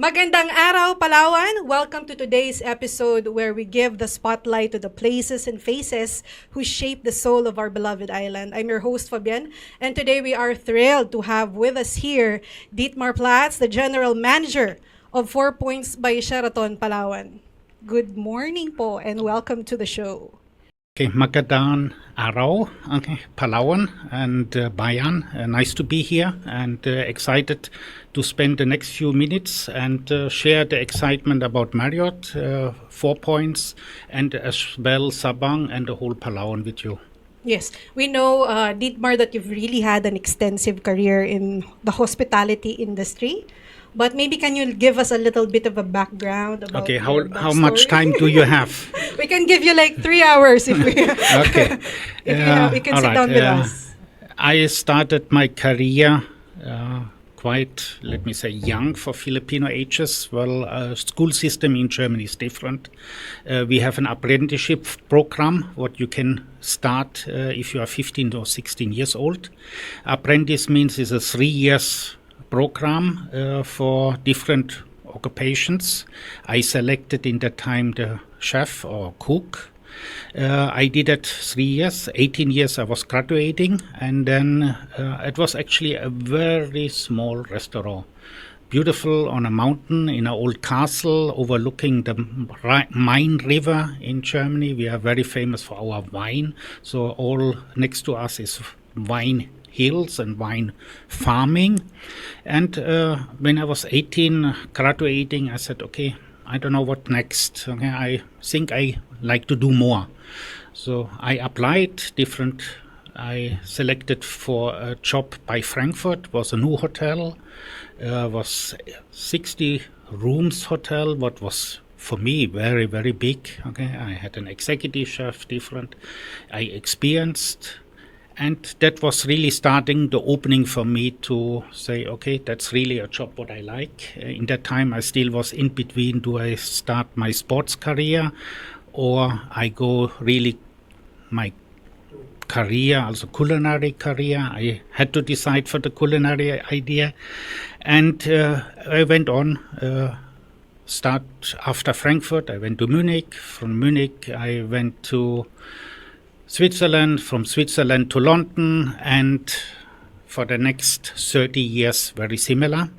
Magandang araw, Palawan! Welcome to today's episode where we give the spotlight to the places and faces who shape the soul of our beloved island. I'm your host, Fabian, and today we are thrilled to have with us here Dietmar Platz, the General Manager of 4 Points by Sheraton Palawan. Good morning po and welcome to the show. Okay, magandang araw, Palawan and Bayan. Nice to be here and excited to spend the next few minutes and share the excitement about Marriott, 4 Points, and as well Sabang and the whole Palawan with you. Yes, we know, Dietmar, that you've really had an extensive career in the hospitality industry. But maybe can you give us a little bit of a background about how much time do you have? We can give you like 3 hours if we Okay. if you can sit down with us. I started my career quite, let me say, young for Filipino ages. Well, school system in Germany is different. We have an apprenticeship program, what you can start if you are 15 or 16 years old. Apprentice means it's a 3 years program for different occupations. I selected in that time the chef or cook. I did it 3 years, 18 years I was graduating, and then it was actually a very small restaurant. Beautiful on a mountain in an old castle overlooking the Main River in Germany. We are very famous for our wine, so all next to us is wine hills and wine farming. And when I was 18 graduating, I said, okay, I don't know what next. Okay, I think I like to do more. So I applied different. I selected for a job by Frankfurt, was a new hotel, was 60 rooms hotel, what was for me very, very big. Okay, I had an executive chef, different. I experienced. And that was really starting the opening for me to say, okay, that's really a job what I like. In that time, I still was in between, do I start my sports career or I go really my career, also culinary career. I had to decide for the culinary idea. And I went on, start after Frankfurt, I went to Munich. From Munich, I went to Switzerland, from Switzerland to London, and for the next 30 years, very similar.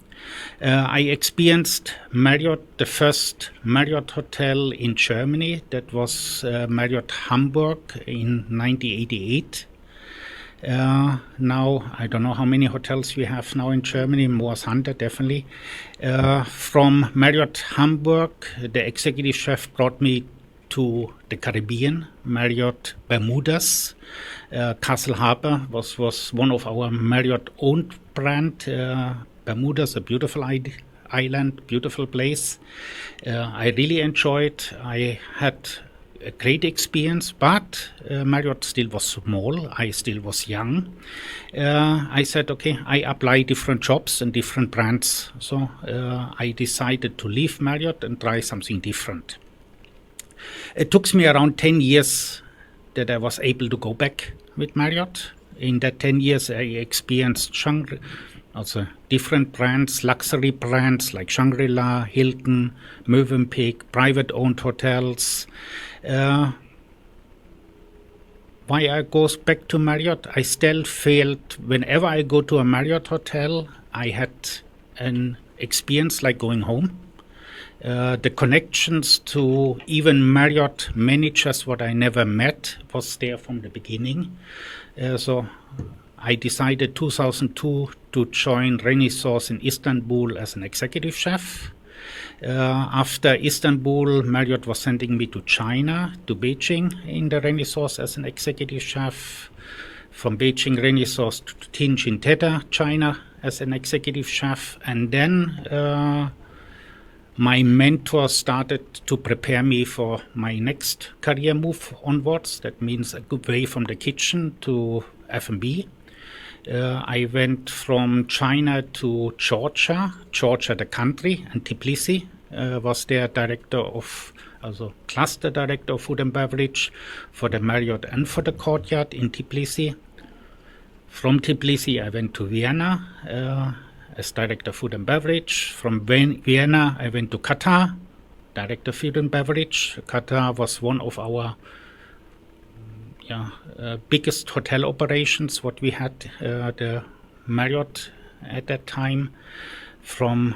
I experienced Marriott, the first Marriott hotel in Germany. That was Marriott Hamburg in 1988. Now, I don't know how many hotels we have now in Germany, more than 100 definitely. From Marriott Hamburg, the executive chef brought me to the Caribbean, Marriott Bermudas. Castle Harbor was one of our Marriott-owned brand. Bermudas, a beautiful island, beautiful place. I really enjoyed. I had a great experience, but Marriott still was small. I still was young. I said, okay, I apply different jobs and different brands. So I decided to leave Marriott and try something different. It took me around 10 years that I was able to go back with Marriott. In that 10 years, I experienced also different brands, luxury brands like Shangri-La, Hilton, Mövenpick, private-owned hotels. Why I go back to Marriott? I still felt whenever I go to a Marriott hotel, I had an experience like going home. The connections to even Marriott managers, what I never met, was there from the beginning. So I decided 2002 to join Renaissance in Istanbul as an executive chef. After Istanbul, Marriott was sending me to China, to Beijing in the Renaissance as an executive chef. From Beijing Renaissance to Tianjin Teta, China as an executive chef. And then my mentor started to prepare me for my next career move onwards. That means a good way from the kitchen to F&B. I went from China to Georgia the country, and Tbilisi was their director of, also cluster director of food and beverage for the Marriott and for the Courtyard in Tbilisi. From Tbilisi I went to Vienna as Director of Food and Beverage. From Vienna, I went to Qatar, Director of Food and Beverage. Qatar was one of our biggest hotel operations, what we had, the Marriott at that time. From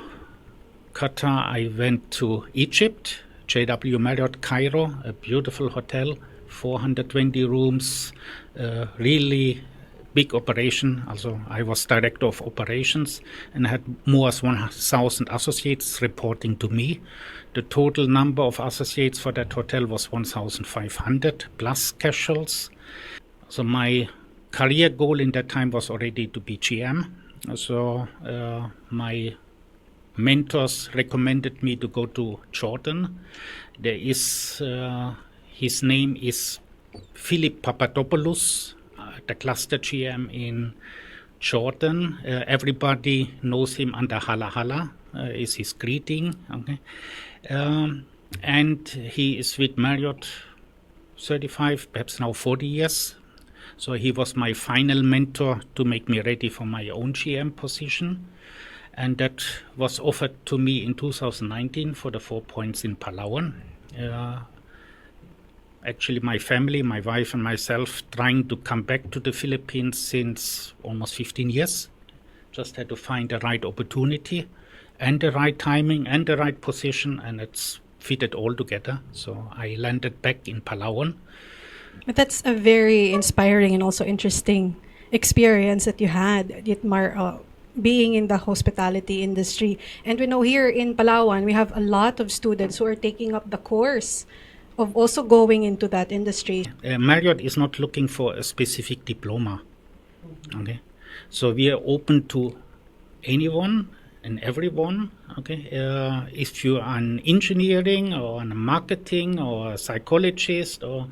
Qatar, I went to Egypt, JW Marriott Cairo, a beautiful hotel, 420 rooms, really big operation. Also, I was director of operations and had more than 1,000 associates reporting to me. The total number of associates for that hotel was 1,500 plus casuals. So my career goal in that time was already to be GM. So my mentors recommended me to go to Jordan. There is, his name is Philip Papadopoulos, the cluster GM in Jordan. Everybody knows him under Hala Hala, is his greeting. Okay, and he is with Marriott 35, perhaps now 40 years. So he was my final mentor to make me ready for my own GM position. And that was offered to me in 2019 for the 4 Points in Palawan. Actually, my family, my wife and myself, trying to come back to the Philippines since almost 15 years. Just had to find the right opportunity and the right timing and the right position, and it's fitted all together. So I landed back in Palawan. But that's a very inspiring and also interesting experience that you had, Dietmar, being in the hospitality industry. And we know here in Palawan, we have a lot of students who are taking up the course of also going into that industry. Marriott is not looking for a specific diploma. Okay, so we are open to anyone and everyone. Okay, if you are an engineering or an marketing or a psychologist or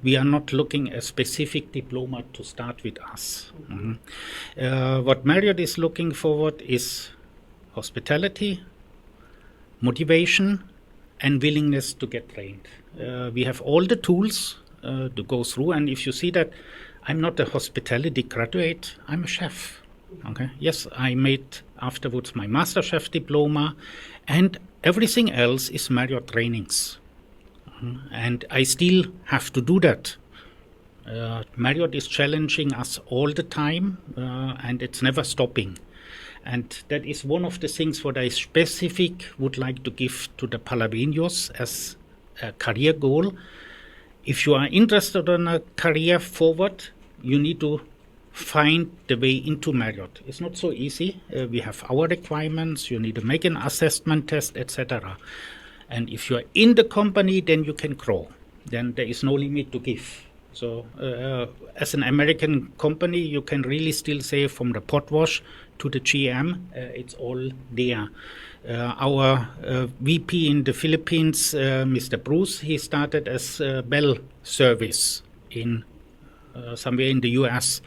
we are not looking a specific diploma to start with us. What Marriott is looking forward is hospitality, motivation, and willingness to get trained. We have all the tools to go through, and if you see that I'm not a hospitality graduate, I'm a chef. Okay. Yes, I made afterwards my Master Chef diploma, and everything else is Marriott trainings. And I still have to do that. Marriott is challenging us all the time, and it's never stopping. And that is one of the things what I specific would like to give to the Palaweños as a career goal. If you are interested in a career forward, you need to find the way into Marriott. It's not so easy. We have our requirements. You need to make an assessment test, etc. And if you're in the company, then you can grow. Then there is no limit to give. So as an American company, you can really still say from the pot wash to the GM, it's all there. Our VP in the Philippines, Mr. Bruce, he started as bell service in somewhere in the US.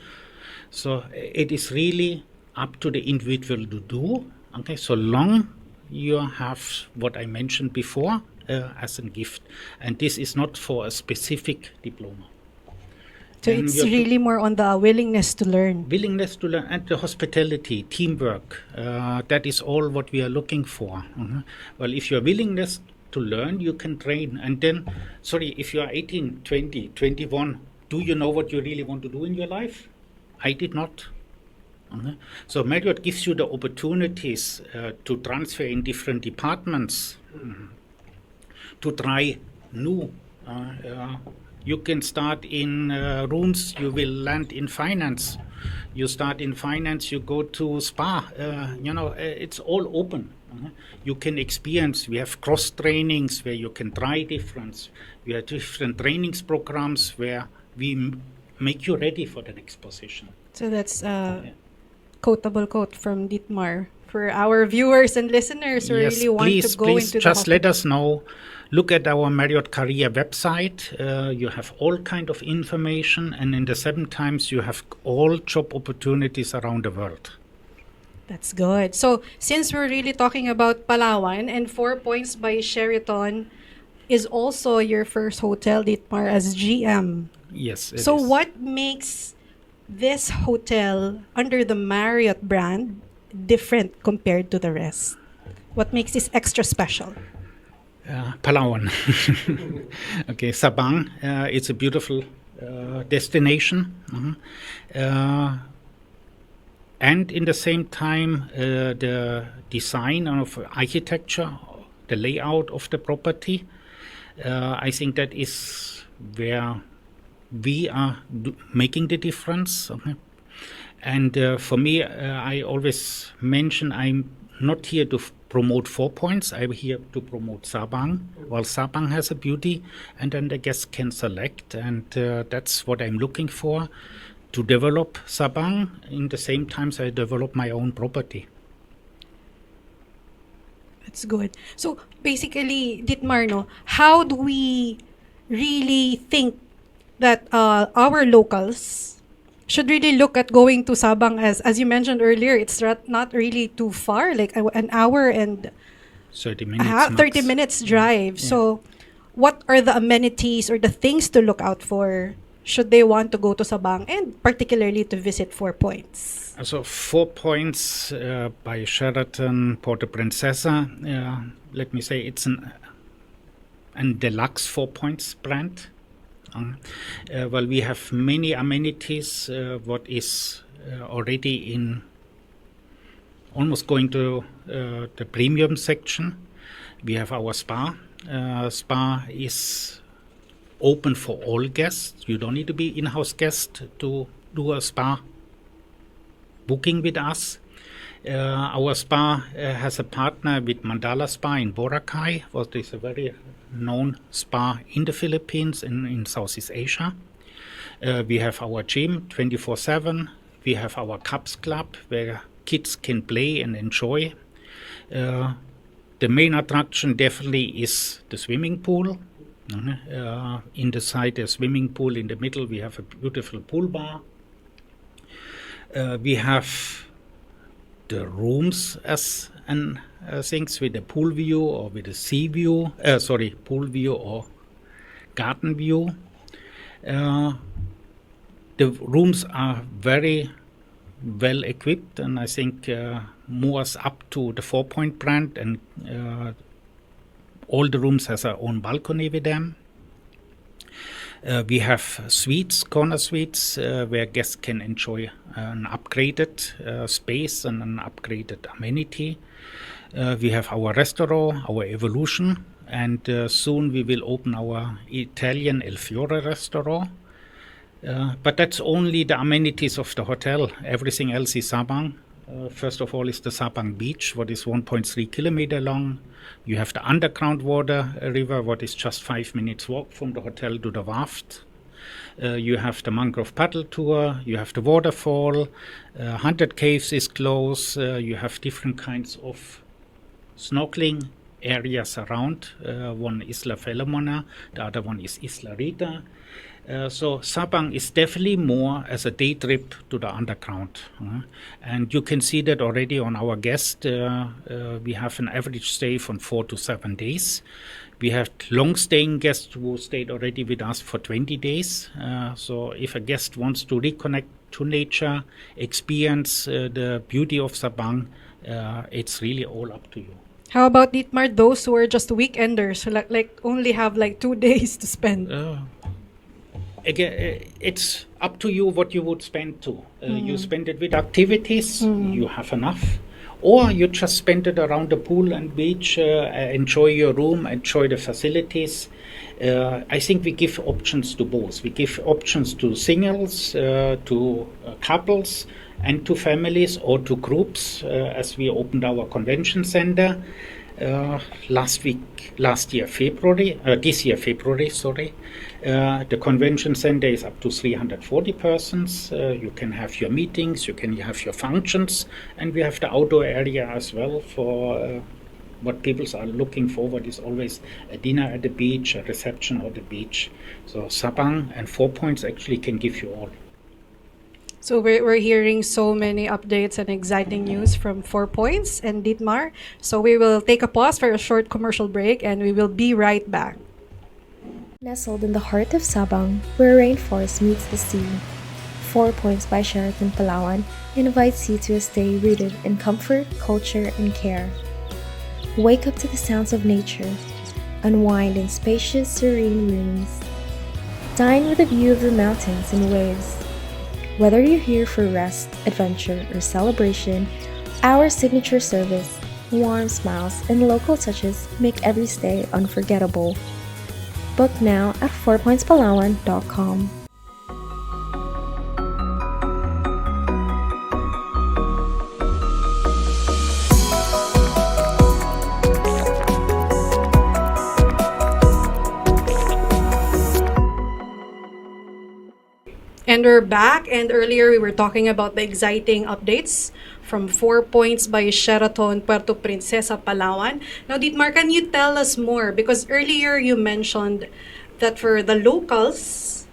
So it is really up to the individual to do. Okay, so long you have what I mentioned before as a gift, and this is not for a specific diploma. So and it's really more on the willingness to learn. Willingness to learn and the hospitality, teamwork. That is all what we are looking for. Well, if you are willingness to learn, you can train. And then, if you are 18, 20, 21, do you know what you really want to do in your life? I did not. So Marriott gives you the opportunities to transfer in different departments, to try new. You can start in rooms, you will land in finance. You start in finance, you go to spa. It's all open. You can experience. We have cross trainings where you can try difference. We have different trainings programs where we make you ready for the next position. So that's quotable quote from Dietmar for our viewers and listeners who really want to go into the just let us know. Look at our Marriott Career website. You have all kind of information, and in the 7 times you have all job opportunities around the world. That's good. So since we're really talking about Palawan, and 4 Points by Sheraton is also your first hotel, Dietmar, as GM. Yes. So what makes this hotel under the Marriott brand different compared to the rest? What makes this extra special? Palawan. Okay, Sabang. It's a beautiful destination. And in the same time, the design of architecture, the layout of the property, I think that is where we are making the difference. Okay? And for me, I always mention I'm not here to promote 4 Points. I'm here to promote Sabang. Well, Sabang has a beauty, and then the guests can select, and that's what I'm looking for, to develop Sabang. In the same time, I develop my own property. That's good. So basically, Dietmar, no, how do we really think that our locals should really look at going to Sabang? As you mentioned earlier, it's not really too far, like an hour and 30 minutes. 30 minutes drive. Yeah. So what are the amenities or the things to look out for should they want to go to Sabang, and particularly to visit 4 Points? So 4 Points by Sheraton Puerto Princesa. Let me say it's an deluxe 4 Points brand. Well, we have many amenities. What is already in almost going to the premium section. We have our spa. Spa is open for all guests. You don't need to be in-house guest to do a spa booking with us. Our spa has a partner with Mandala Spa in Boracay, what is a very known spa in the Philippines and in Southeast Asia. We have our gym 24/7. We have our Cups Club where kids can play and enjoy. The main attraction definitely is the swimming pool. In the side, a swimming pool. In the middle, we have a beautiful pool bar. We have the rooms as things with a pool view or with a sea view. Pool view or garden view. The rooms are very well equipped, and I think moves up to the 4 Point brand, and all the rooms has their own balcony with them. We have suites, corner suites, where guests can enjoy an upgraded space and an upgraded amenity. We have our restaurant, our Evolution, and soon we will open our Italian El Fiore restaurant. But that's only the amenities of the hotel. Everything else is Sabang. First of all is the Sabang Beach, what is 1.3 kilometer long. You have the underground water river, what is just 5 minutes walk from the hotel to the Waft. You have the mangrove paddle tour. You have the waterfall. 100 Caves is close. You have different kinds of snorkeling areas around. One is Isla Filomena, the other one is Isla Rita. So Sabang is definitely more as a day trip to the underground. And you can see that already on our guest. We have an average stay from 4 to 7 days. We have long-staying guests who stayed already with us for 20 days. So if a guest wants to reconnect to nature, experience the beauty of Sabang, it's really all up to you. How about Dietmar, those who are just weekenders, who like only have like 2 days to spend? Again, it's up to you what you would spend to. You spend it with activities, you have enough. Or you just spend it around the pool and beach, enjoy your room, enjoy the facilities. I think we give options to both. We give options to singles, to couples, and to families or to groups, as we opened our convention center this year February. The convention center is up to 340 persons. You can have your meetings, you can have your functions, and we have the outdoor area as well for what people are looking forward is always a dinner at the beach, a reception at the beach. So Sabang and 4 Points actually can give you all. So we're hearing so many updates and exciting news from 4 Points and Dietmar. So we will take a pause for a short commercial break, and we will be right back. Nestled in the heart of Sabang, where rainforest meets the sea, 4 Points by Sheraton Palawan invites you to a stay rooted in comfort, culture, and care. Wake up to the sounds of nature, unwind in spacious, serene rooms, dine with a view of the mountains and waves. Whether you're here for rest, adventure, or celebration, our signature service, warm smiles, and local touches make every stay unforgettable. Book now at 4pointspalawan.com. And we're back, and earlier we were talking about the exciting updates from 4 Points by Sheraton Puerto, Princesa, Palawan. Now, Dietmar, can you tell us more? Because earlier you mentioned that for the locals,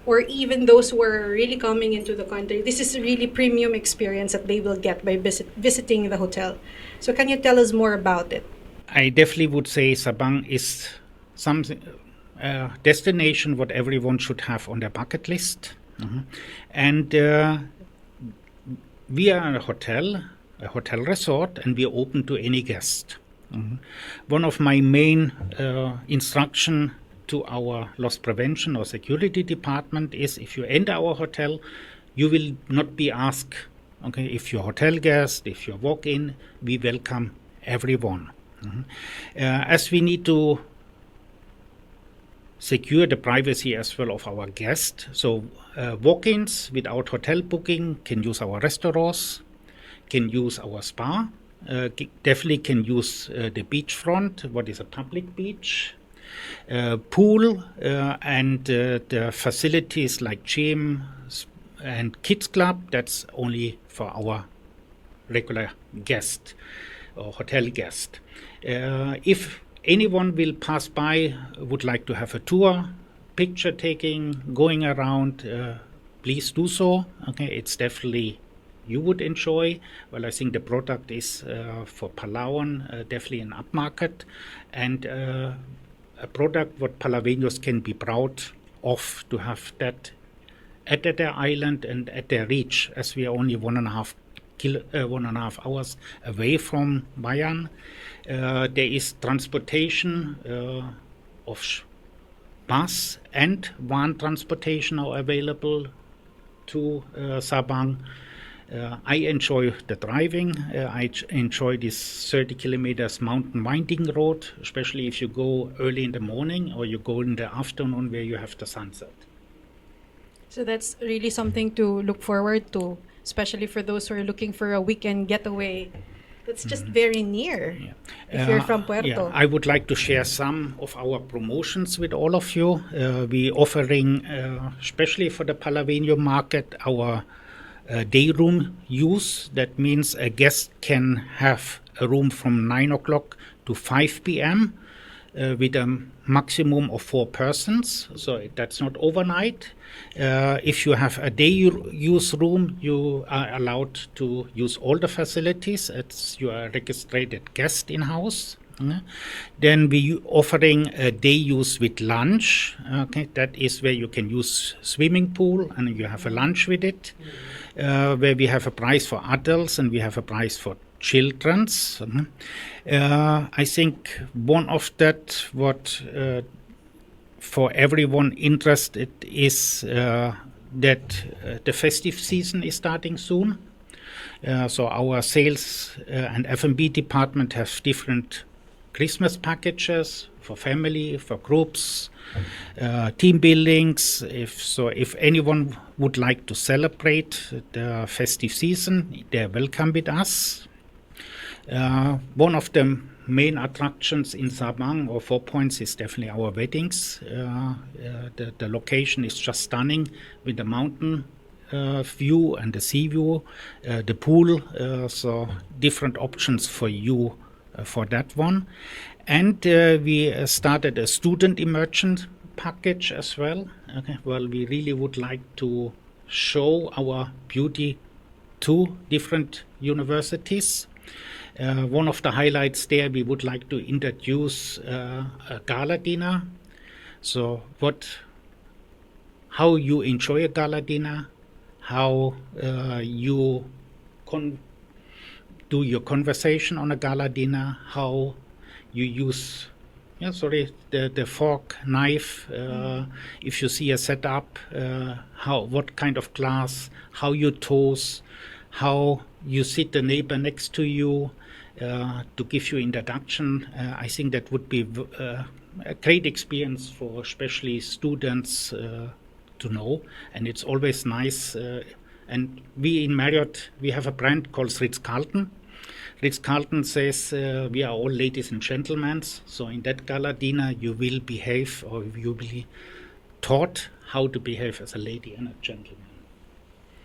or even those who are really coming into the country, this is a really premium experience that they will get by visiting the hotel. So can you tell us more about it? I definitely would say Sabang is something destination what everyone should have on their bucket list. And we are a hotel resort, and we are open to any guest. One of my main instruction to our loss prevention or security department is, if you enter our hotel, you will not be asked, okay, if you're a hotel guest, if you walk in, we welcome everyone. As we need to secure the privacy as well of our guests. So walk-ins without hotel booking can use our restaurants, can use our spa, definitely can use the beachfront, what is a public beach, pool, and the facilities like gym and kids club. That's only for our regular guest or hotel guest. If anyone will pass by, would like to have a tour, picture taking, going around, please do so. Okay, it's definitely you would enjoy. Well, I think the product is for Palawan definitely an upmarket, and a product what Palaweños can be proud of to have that at their island and at their reach, as we are only 1.5 hours away from Bayan. There is transportation of bus and van transportation are available to Sabang. I enjoy the driving. I enjoy this 30 kilometers mountain winding road, especially if you go early in the morning or you go in the afternoon where you have the sunset. So that's really something to look forward to, especially for those who are looking for a weekend getaway. That's just very near if you're from Puerto. I would like to share some of our promotions with all of you. We offering, especially for the Palaweño market, our day room use. That means a guest can have a room from 9 o'clock to 5 p.m. With a maximum of 4 persons. So that's not overnight. If you have a day use room, you are allowed to use all the facilities as you are a registered guest in-house. Then we offering a day use with lunch. Okay, that is where you can use swimming pool and you have a lunch with it. Where we have a price for adults and we have a price for children's. I think one of that what for everyone interested is that the festive season is starting soon. So our sales and F&B department have different Christmas packages for family, for groups, team buildings. If anyone would like to celebrate the festive season, they're welcome with us. One of the main attractions in Sabang or 4 Points is definitely our weddings. The location is just stunning with the mountain view and the sea view, the pool. So different options for you for that one. And we started a student immersion package as well. Okay, well, we really would like to show our beauty to different universities. One of the highlights there, we would like to introduce a gala dinner. So how you enjoy a gala dinner, how you do your conversation on a gala dinner, how you use the fork, knife, if you see a setup, what kind of glass, how you toast, how you sit the neighbor next to you, to give you introduction. I think that would be a great experience for especially students to know, and it's always nice. And we in Marriott, we have a brand called Ritz-Carlton. Ritz-Carlton says we are all ladies and gentlemen, so in that gala dinner you will behave, or you will be taught how to behave as a lady and a gentleman.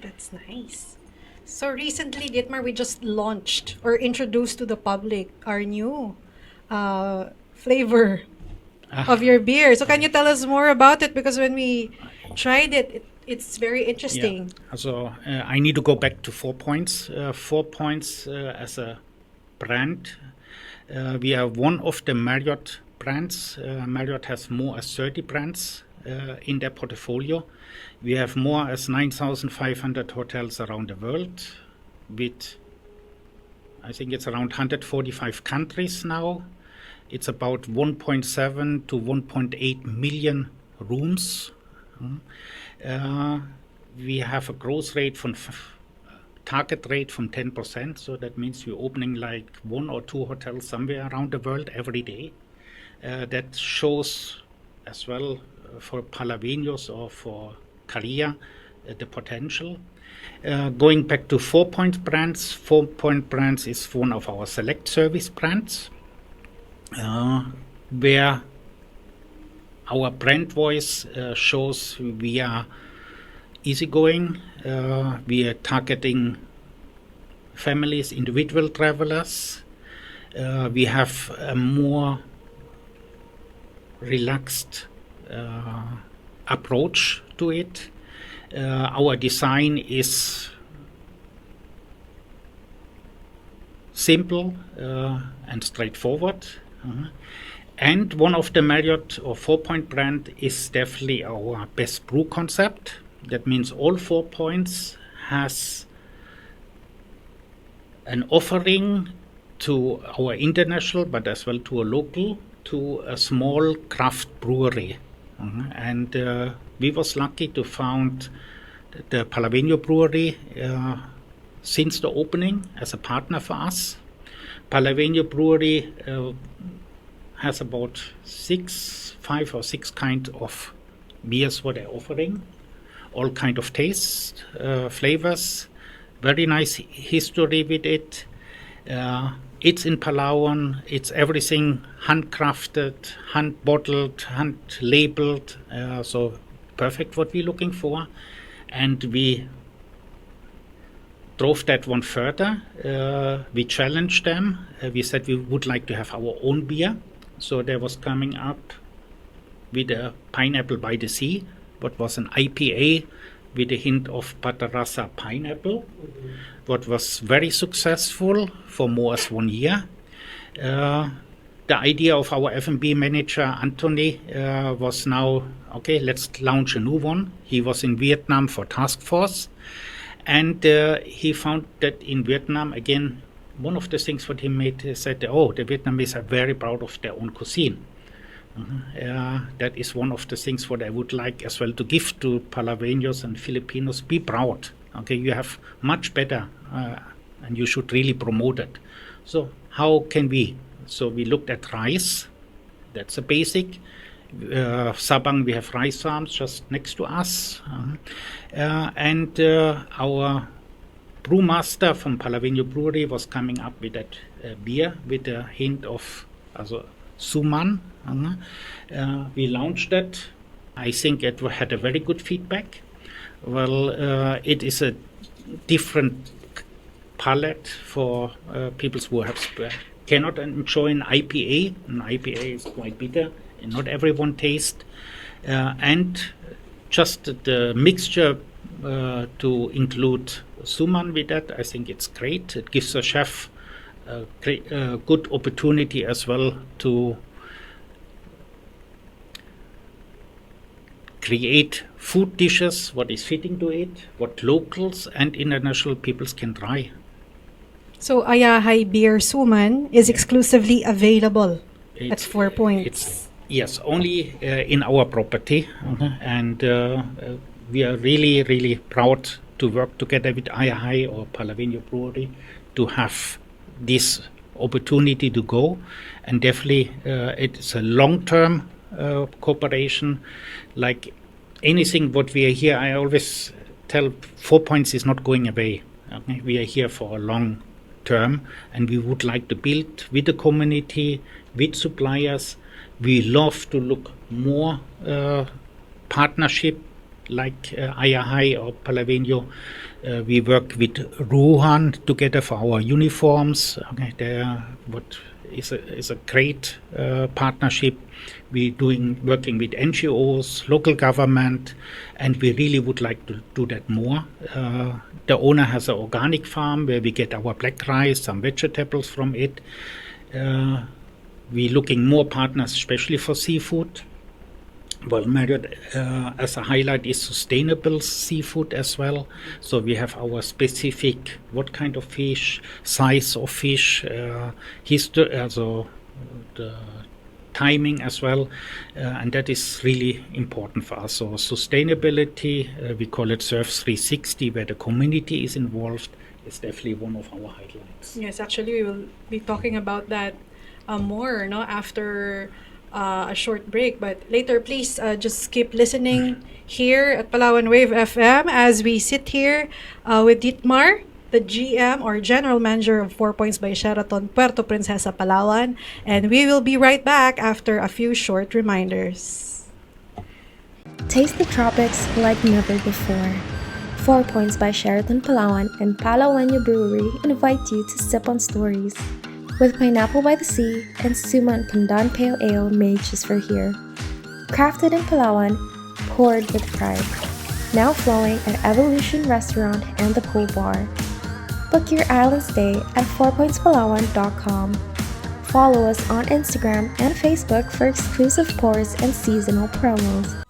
That's nice. So recently, Dietmar, we just launched or introduced to the public our new flavor of your beer. So can you tell us more about it? Because when we tried it, it's very interesting. Yeah. So I need to go back to 4 Points. 4 Points as a brand. We are one of the Marriott brands. Marriott has more as 30 brands in their portfolio. We have more as 9,500 hotels around the world, with I think it's around 145 countries now. It's about 1.7 to 1.8 million rooms. We have a growth rate from target rate from 10%, so that means we're opening like 1 or 2 hotels somewhere around the world every day. That shows as well for Palavenos or for Korea the potential. Going back to 4 Point Brands, 4 Point Brands is one of our select service brands, where our brand voice shows we are easygoing. We are targeting families, individual travelers. We have a more relaxed approach to it. Our design is simple and straightforward. And one of the Marriott or 4 Point brand is definitely our best brew concept. That means all 4 Points has an offering to our international, but as well to a local, to a small craft brewery. And we was lucky to found the Palaveno Brewery since the opening as a partner for us. Palaveno Brewery has about 5 or 6 kind of beers what they're offering, all kind of tastes, flavors, very nice history with it. It's in Palawan, it's everything handcrafted, hand bottled, hand labeled, so perfect what we're looking for. And we drove that one further. We challenged them. We said we would like to have our own beer. So there was coming up with a Pineapple by the Sea, what was an IPA with a hint of Patarasa pineapple, what was very successful for more than 1 year. The idea of our F&B manager, Anthony, was now, okay, let's launch a new one. He was in Vietnam for task force, and he found that in Vietnam, again, one of the things what he made, he said, oh, the Vietnamese are very proud of their own cuisine. That is one of the things what I would like as well to give to Palavenos and Filipinos. Be proud. Okay, you have much better, and you should really promote it. So how can we? So we looked at rice. That's a basic. Sabang, we have rice farms just next to us, and our brewmaster from Palaveno Brewery was coming up with that beer with a hint of suman. We launched it. I think it had a very good feedback. Well, it is a different palate for people who cannot enjoy an IPA. An IPA is quite bitter, and not everyone tastes. And just the mixture to include suman with that, I think it's great. It gives a chef a good opportunity as well to create food dishes, what is fitting to it, what locals and international peoples can try. So Ayahay Beer Suman is exclusively available at 4 Points. It's yes, only in our property, and we are really, really proud to work together with Ayahay or Palavenio Brewery to have this opportunity to go, and definitely it's a long-term cooperation. Like anything what we are here, I always tell 4 Points is not going away. Okay? We are here for a long term, and we would like to build with the community, with suppliers. We love to look more partnership like Ayahay or Palavenio. We work with Ruhan together for our uniforms. Okay, what is a great partnership. We're working with NGOs, local government, and we really would like to do that more. The owner has an organic farm where we get our black rice, some vegetables from it. We're looking more partners, especially for seafood. Well, Marriott, as a highlight, is sustainable seafood as well. So we have our specific, what kind of fish, size of fish, history, also the timing as well, and that is really important for us. So sustainability, we call it Surf 360, where the community is involved, is definitely one of our highlights. Yes, actually, we will be talking about that more, no, after a short break. But later, please just keep listening here at Palawan Wave FM as we sit here with Dietmar, the GM or General Manager of 4 Points by Sheraton Puerto, Princesa, Palawan. And we will be right back after a few short reminders. Taste the tropics like never before. 4 Points by Sheraton Palawan and Palawenyo Brewery invite you to sip on stories with pineapple by the sea and Suman Pandan Pale Ale made just for here. Crafted in Palawan, poured with pride. Now flowing at Evolution Restaurant and the Pool Bar. Book your island stay at 4pointspalawan.com. Follow us on Instagram and Facebook for exclusive pours and seasonal promos.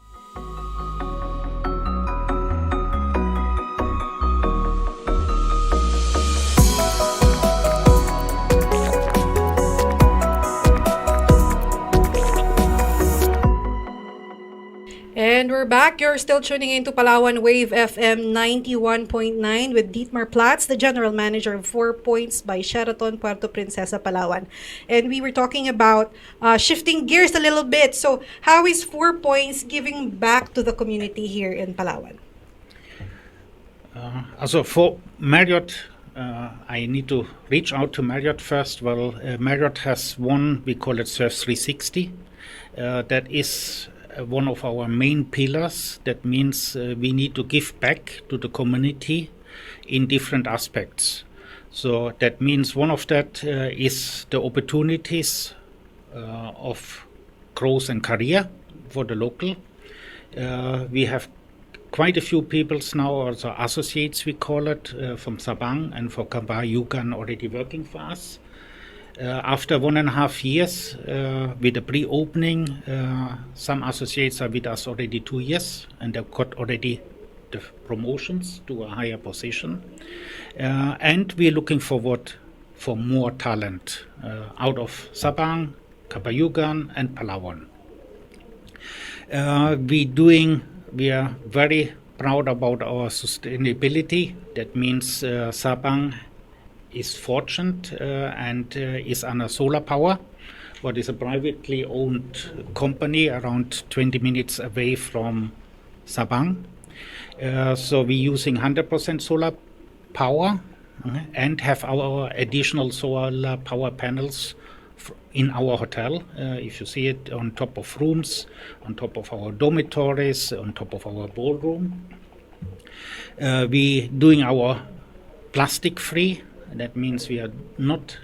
And we're back. You're still tuning into Palawan Wave FM 91.9 with Dietmar Platz, the General Manager of 4 Points by Sheraton Puerto, Princesa, Palawan. And we were talking about shifting gears a little bit. So how is 4 Points giving back to the community here in Palawan? Also for Marriott, I need to reach out to Marriott first. Well, Marriott has one, we call it Surf 360. That is one of our main pillars. That means we need to give back to the community in different aspects. So that means one of that is the opportunities of growth and career for the local. We have quite a few peoples now, also associates we call it, from Sabang and for Kabayugan already working for us. After 1.5 years with the pre-opening, some associates are with us already 2 years, and they've got already the promotions to a higher position. And we're looking forward for more talent out of Sabang, Kabayugan, and Palawan. We are very proud about our sustainability. That means Sabang is fortunate and is under solar power, what is a privately owned company around 20 minutes away from Sabang. So we're using 100% solar power and have our additional solar power panels in our hotel. If you see it on top of rooms, on top of our dormitories, on top of our ballroom. We're doing our plastic free. That means we are not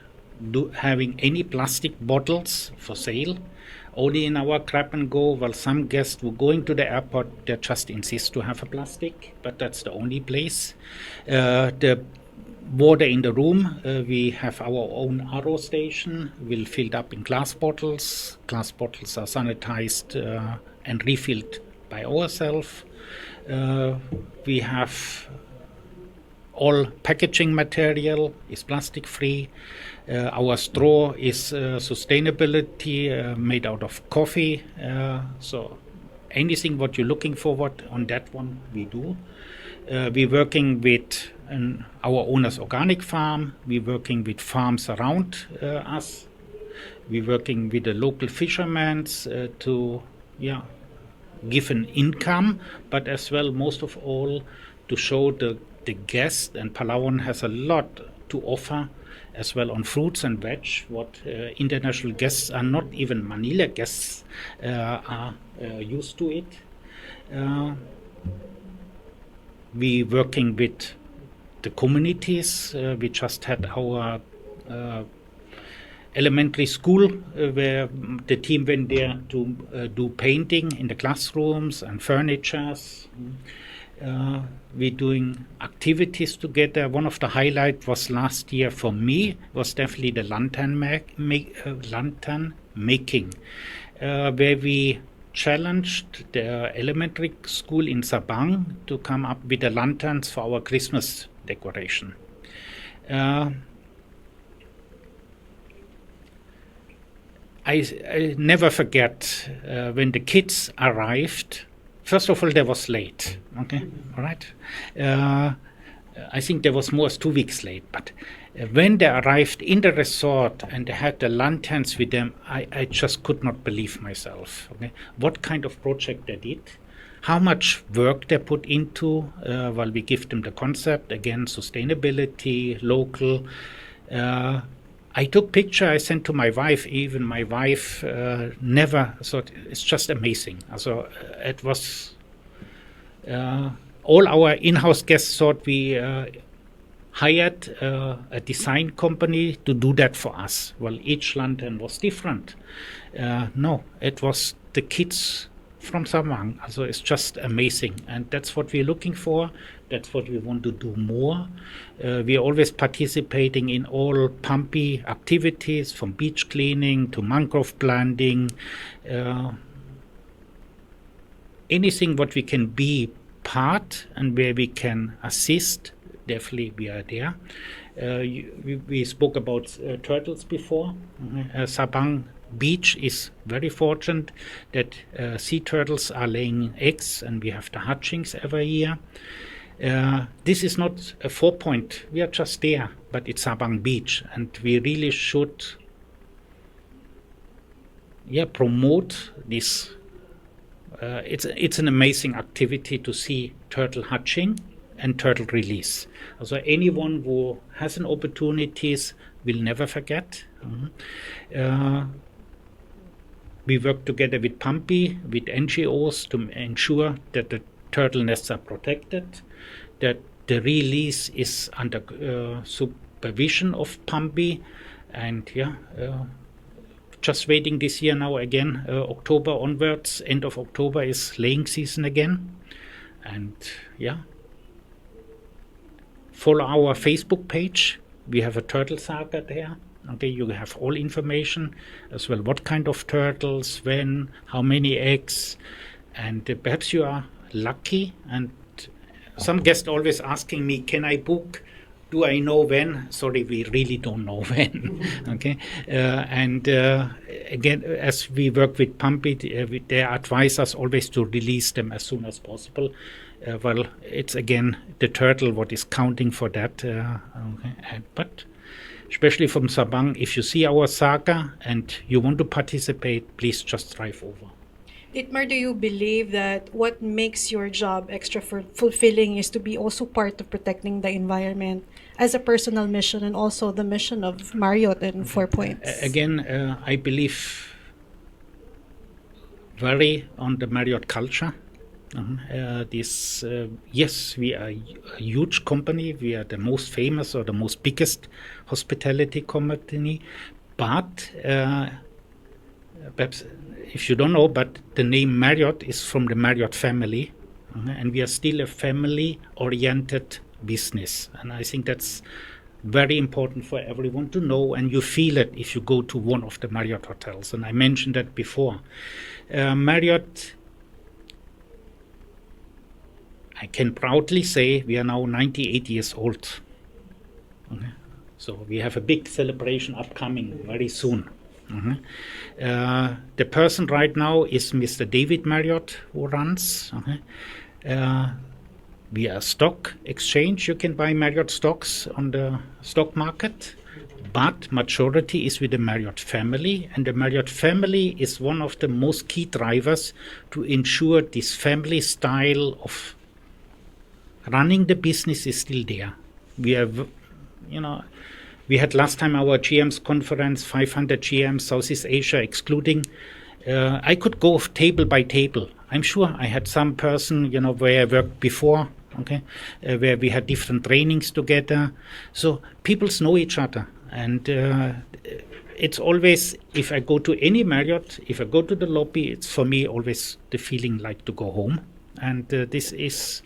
having any plastic bottles for sale, only in our grab and go. Well, some guests who going to the airport, they just insist to have a plastic, but that's the only place. The water in the room, we have our own RO station, will filled up in glass bottles. Glass bottles are sanitized and refilled by ourselves. We have all packaging material is plastic free. Our straw is sustainability made out of coffee. So anything what you're looking forward on that one, we do. We're working with our owner's organic farm. We're working with farms around us. We're working with the local fishermen to give an income, but as well, most of all, to show the guest, and Palawan has a lot to offer as well on fruits and veg, what international guests are not even Manila guests are used to it. We working with the communities. We just had our elementary school where the team went there to do painting in the classrooms and furnitures. We're doing activities together. One of the highlights was last year for me was definitely the lantern making, where we challenged the elementary school in Sabang to come up with the lanterns for our Christmas decoration. I never forget when the kids arrived. First of all, they was late. Okay, all right. I think there was more 2 weeks late. But when they arrived in the resort and they had the lanterns with them, I just could not believe myself. Okay, what kind of project they did, how much work they put into. While we give them the concept again, sustainability, local. I took picture. I sent to my wife. Even my wife never thought. It's just amazing. So it was. All our in-house guests thought we hired a design company to do that for us. Well, each lantern was different. No, it was the kids from Sabang. So it's just amazing, and that's what we're looking for. That's what we want to do more. We are always participating in all Pampi activities, from beach cleaning to mangrove planting. Anything what we can be part and where we can assist, definitely we are there. We spoke about turtles before. Sabang Beach is very fortunate that sea turtles are laying eggs, and we have the hatchings every year. This is not a 4-point. We are just there, but it's Sabang Beach, and we really should promote this. It's an amazing activity to see turtle hatching and turtle release. So anyone who has an opportunities will never forget. We work together with Pampi, with NGOs to ensure that the turtle nests are protected, that the release is under supervision of Pampi, and just waiting this year now again, October onwards, end of October is laying season again, and follow our Facebook page. We have a turtle saga there. Okay, you have all information as well. What kind of turtles, when, how many eggs, and perhaps you are lucky. And some guests always asking me, "Can I book? Do I know when?" Sorry, we really don't know when. Okay, and again, as we work with Pampi, they advise us always to release them as soon as possible. Well, it's again the turtle what is counting for that. But especially from Sabang, if you see our saga and you want to participate, please just drive over. Dietmar, do you believe that what makes your job extra fulfilling is to be also part of protecting the environment as a personal mission, and also the mission of Marriott and 4 Points? Again, I believe very on the Marriott culture. Yes, we are a huge company. We are the most famous or the most biggest hospitality company. But perhaps if you don't know, but the name Marriott is from the Marriott family, and we are still a family-oriented business. And I think that's very important for everyone to know, and you feel it if you go to one of the Marriott hotels. And I mentioned that before. Marriott I can proudly say we are now 98 years old. Okay. So we have a big celebration upcoming very soon. The person right now is Mr. David Marriott, who runs. We are stock exchange. You can buy Marriott stocks on the stock market, but majority is with the Marriott family, and the Marriott family is one of the most key drivers to ensure this family style of running the business is still there. We have, we had last time our GM's conference, 500 GMs, Southeast Asia excluding. I could go table by table. I'm sure I had some person, where I worked before, where we had different trainings together. So people know each other. And it's always, if I go to any Marriott, if I go to the lobby, it's for me always the feeling like to go home. And this is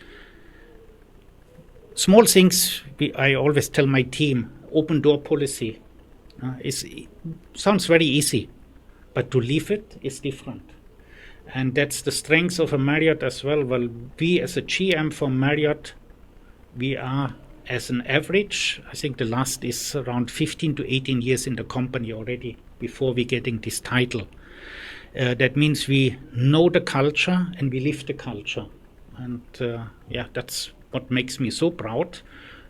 small things. I always tell my team, open door policy sounds very easy, but to live it is different. And that's the strength of a Marriott as well. Well, we as a GM for Marriott, we are as an average, I think the last is around 15 to 18 years in the company already before we getting this title. That means we know the culture and we live the culture. And that's what makes me so proud.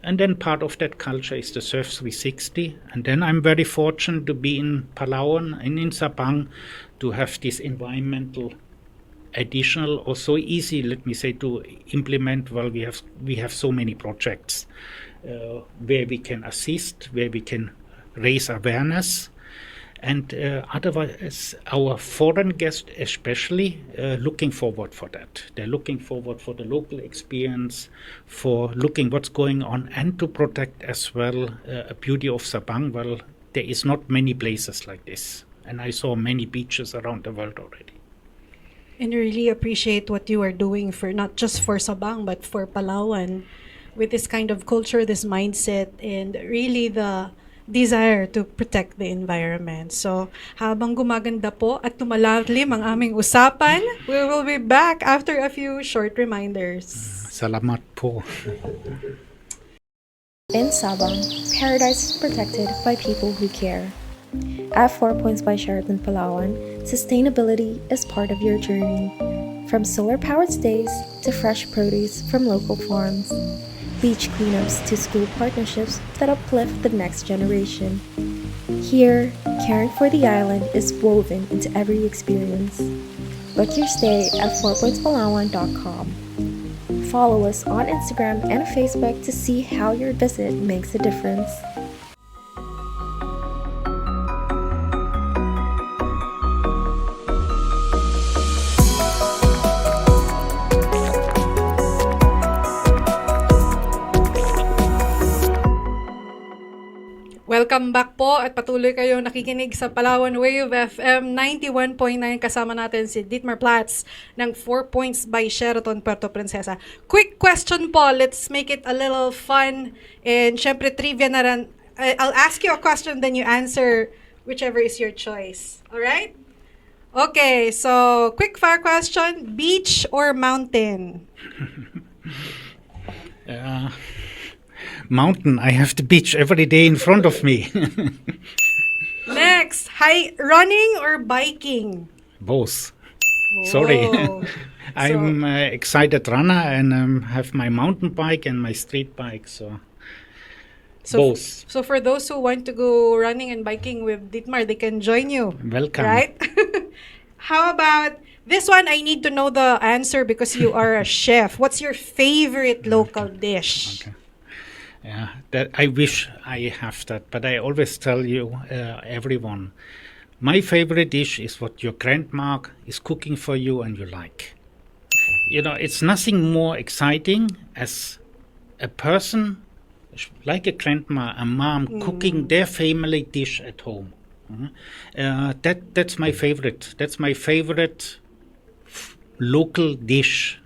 And then part of that culture is the Surf 360. And then I'm very fortunate to be in Palawan and in Sabang to have this environmental additional or so easy, let me say, to implement. Well, we have so many projects where we can assist, where we can raise awareness. And otherwise, our foreign guests especially looking forward for that. They're looking forward for the local experience, for looking what's going on, and to protect as well a beauty of Sabang. Well, there is not many places like this. And I saw many beaches around the world already. And I really appreciate what you are doing for not just for Sabang, but for Palawan, with this kind of culture, this mindset, and really the desire to protect the environment. So, habang gumaganda po at tumalalim ang aming usapan, we will be back after a few short reminders. Salamat po. In Sabang, paradise is protected by people who care. At 4 Points by Sheraton Palawan, sustainability is part of your journey. From solar-powered stays to fresh produce from local farms, beach cleanups to school partnerships that uplift the next generation. Here, caring for the island is woven into every experience. Book your stay at 4pointspalawan.com. Follow us on Instagram and Facebook to see how your visit makes a difference. Welcome back po at patuloy kayong nakikinig sa Palawan Wave FM 91.9. Kasama natin si Dietmar Platz ng 4 Points by Sheraton Puerto, Princesa. Quick question po, let's make it a little fun. And syempre trivia na rin. I'll ask you a question, then you answer whichever is your choice. Alright? Okay, so quick fire question, beach or mountain? Mountain. I have the beach every day in front of me. Next, running or biking? Both. Sorry. Whoa. I'm excited runner and have my mountain bike and my street bike. So both. So for those who want to go running and biking with Dietmar, they can join you. Welcome. Right? How about this one? I need to know the answer because you are a chef. What's your favorite local dish? Okay. Yeah, that I wish I have that, but I always tell you, everyone, my favorite dish is what your grandma is cooking for you and you like. It's nothing more exciting as a person, like a grandma, a mom, cooking their family dish at home. That's my favorite. That's my favorite local dish.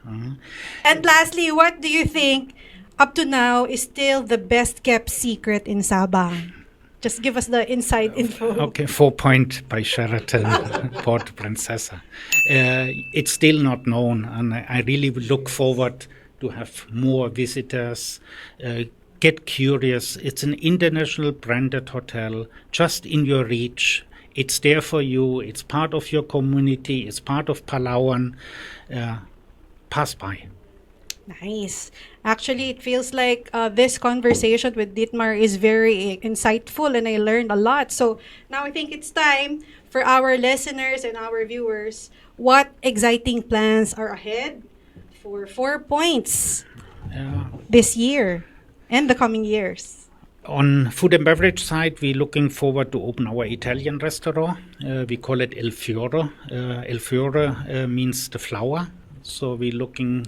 And lastly, what do you think up to now is still the best kept secret in Sabang? Just give us the inside info. Okay, 4 Point by Sheraton, Puerto, Princesa. It's still not known, and I really look forward to have more visitors. Get curious. It's an international branded hotel, just in your reach. It's there for you. It's part of your community. It's part of Palawan. Pass by. Nice. Actually, it feels like this conversation with Dietmar is very insightful and I learned a lot. So now I think it's time for our listeners and our viewers. What exciting plans are ahead for 4 Points this year and the coming years? On food and beverage side, we're looking forward to open our Italian restaurant. We call it El Fiore. El Fiore means the flower. So we're looking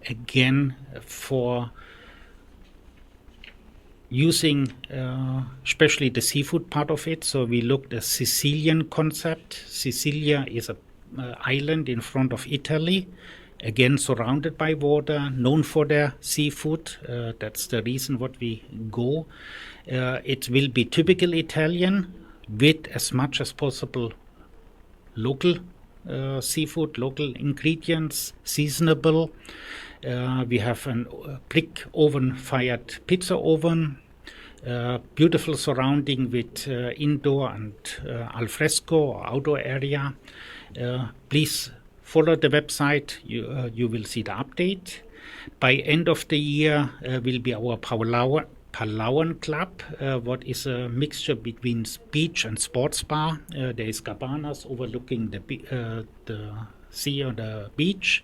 again for using especially the seafood part of it. So we looked at Sicilian concept. Sicilia is a island in front of Italy, again surrounded by water, known for their seafood. That's the reason what we go. It will be typical Italian with as much as possible local seafood, local ingredients, seasonable. We have a brick oven fired pizza oven, beautiful surrounding with indoor and alfresco or outdoor area. Please follow the website. You will see the update. By end of the year will be our Palawan Club, what is a mixture between beach and sports bar. There is cabanas overlooking the sea or the beach.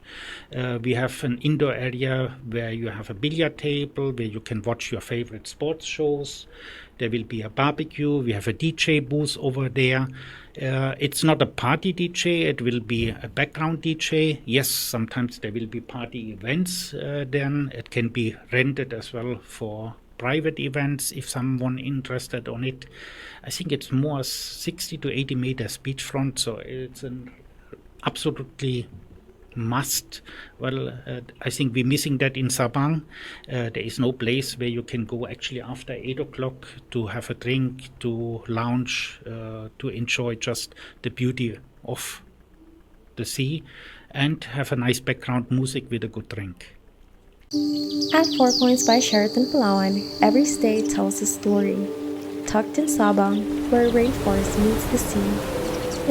We have an indoor area where you have a billiard table, where you can watch your favorite sports shows. There will be a barbecue. We have a DJ booth over there. It's not a party DJ. It will be a background DJ. Yes, sometimes there will be party events then. It can be rented as well for private events if someone interested on it. I think it's more 60 to 80 meters beachfront, so it's an absolutely must. Well, I think we're missing that in Sabang. There is no place where you can go actually after 8 o'clock to have a drink, to lounge, to enjoy just the beauty of the sea and have a nice background music with a good drink. At 4 Points by Sheraton Palawan, every stay tells a story. Tucked in Sabang, where rainforest meets the sea,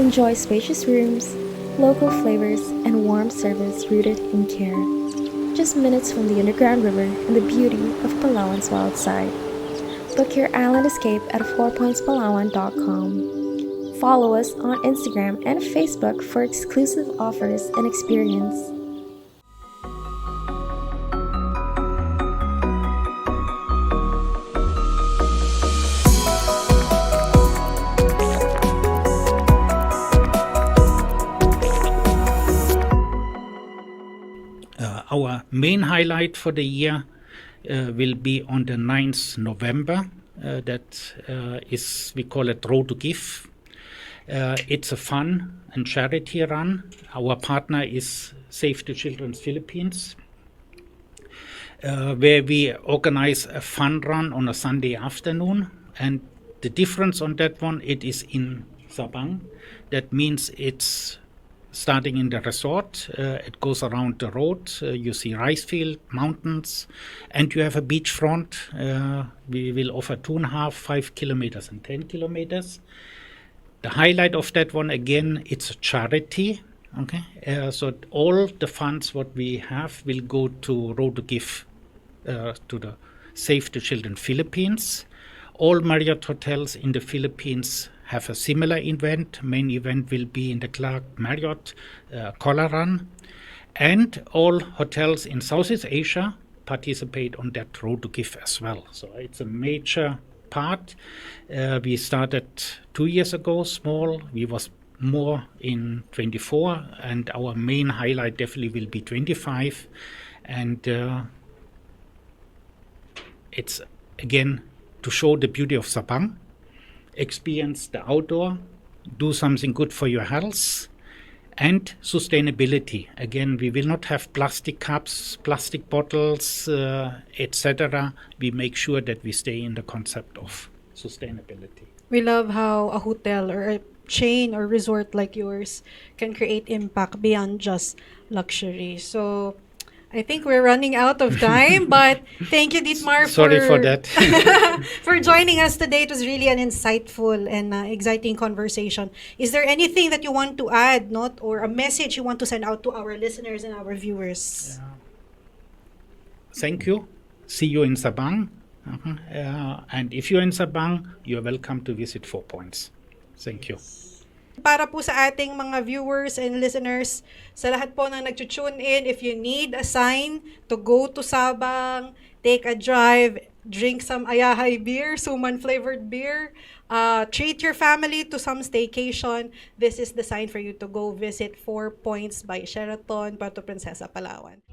enjoy spacious rooms, local flavors, and warm service rooted in care. Just minutes from the underground river and the beauty of Palawan's wild side. Book your island escape at 4pointspalawan.com. Follow us on Instagram and Facebook for exclusive offers and experience. Our main highlight for the year will be on the 9th November. That is, we call it Road to Give. It's a fun and charity run. Our partner is Save the Children's Philippines, where we organize a fun run on a Sunday afternoon. And the difference on that one, it is in Sabang. That means it's starting in the resort. It goes around the road. You see rice field, mountains, and you have a beachfront. We will offer 2.5, 5 kilometers and 10 kilometers. The highlight of that one, again, it's a charity. Okay, so all the funds what we have will go to Road to Give, to the Save the Children Philippines. All Marriott hotels in the Philippines have a similar event. Main event will be in the Clark Marriott Collar Run. And all hotels in Southeast Asia participate on that Road to Give as well. So it's a major part. We started 2 years ago, small. We was more in 24, and our main highlight definitely will be 25. And it's, again, to show the beauty of Sabang. Experience the outdoor, do something good for your health, and sustainability. Again, we will not have plastic cups, plastic bottles, etc. We make sure that we stay in the concept of sustainability. We love how a hotel or a chain or resort like yours can create impact beyond just luxury. So I think we're running out of time, but thank you, Dietmar, Sorry for that. for joining us today. It was really an insightful and exciting conversation. Is there anything that you want to add, not or a message you want to send out to our listeners and our viewers? Thank you. See you in Sabang. And if you're in Sabang, you're welcome to visit 4 Points. Thank you. Para po sa ating mga viewers and listeners, sa lahat po na nag-tune in, if you need a sign to go to Sabang, take a drive, drink some ayahay beer, suman flavored beer, treat your family to some staycation, this is the sign for you to go visit 4 Points by Sheraton, Puerto, Princesa, Palawan.